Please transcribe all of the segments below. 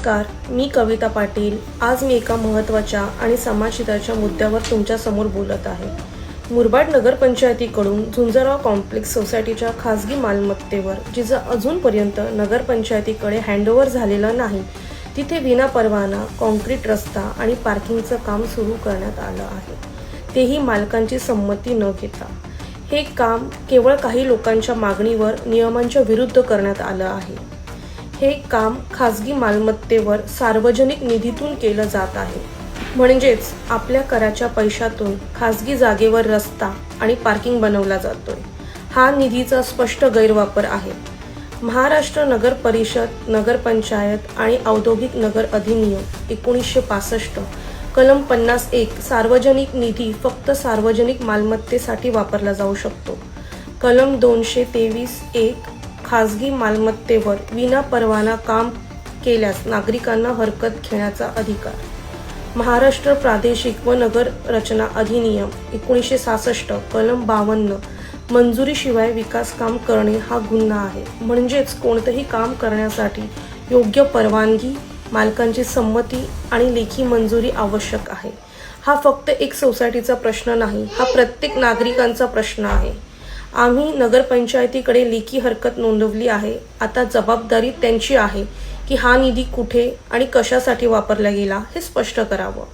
नमस्कार, मी कविता पाटील। आज मी एका महत्त्वाच्या आणि समाजहिताच्या मुद्द्यावर तुमच्या समोर बोलत आहे। मुरबाड नगरपंचायतीकडून झुंजारराव कॉम्प्लेक्स सोसायटीच्या खासगी मालमत्तेवर जिचं अजूनपर्यंत नगरपंचायतीकडे हँडओव्हर झालेलं नाही, तिथे विनापरवाना कॉन्क्रीट रस्ता आणि पार्किंगचं काम सुरू करण्यात आलं आहे, तेही मालकांची संमती न घेता। हे काम केवळ काही लोकांच्या मागणीवर नियमांच्या विरुद्ध करण्यात आलं आहे। हे काम खासगी मालमत्तेवर सार्वजनिक निधीतून केलं जात आहे, म्हणजेच आपल्या कराच्या पैशातून खासगी जागेवर रस्ता आणि पार्किंग बनवला जातोय। हा निधीचा स्पष्ट गैरवापर आहे। महाराष्ट्र नगर परिषद, नगरपंचायत आणि औद्योगिक नगर अधिनियम 1965 कलम 51 सार्वजनिक निधी फक्त सार्वजनिक मालमत्तेसाठी वापरला जाऊ शकतो। कलम 223(1) खासगी मालमत्तेवर विनापरवाना काम केल्यास नागरिकांना हरकत घेण्याचा अधिकार। महाराष्ट्र प्रादेशिक व नगर रचना अधिनियम 1966 कलम 52 मंजुरीशिवाय विकास काम करणे हा गुन्हा आहे, म्हणजेच कोणतेही काम करण्यासाठी योग्य परवानगी, मालकांची संमती आणि लेखी मंजुरी आवश्यक आहे। हा फक्त एक सोसायटीचा प्रश्न नाही, हा प्रत्येक नागरिकांचा प्रश्न आहे। आम्ही नगरपंचायतीकडे लेखी हरकत नोंदवली आहे। आता जबाबदारी त्यांची आहे की हा निधी कुठे आणि कशासाठी वापरला गेला हे स्पष्ट करावं।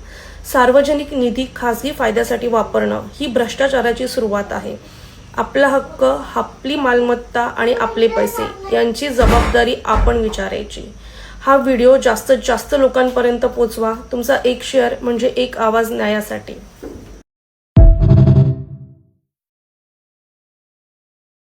सार्वजनिक निधी खासगी फायद्यासाठी वापरणं ही भ्रष्टाचाराची सुरुवात आहे। आपला हक्क, आपली मालमत्ता आणि आपले पैसे यांची जबाबदारी आपण विचारायची। हा व्हिडिओ जास्तीत जास्त लोकांपर्यंत पोहोचवा। तुमचा एक शेअर म्हणजे एक आवाज न्यायासाठी।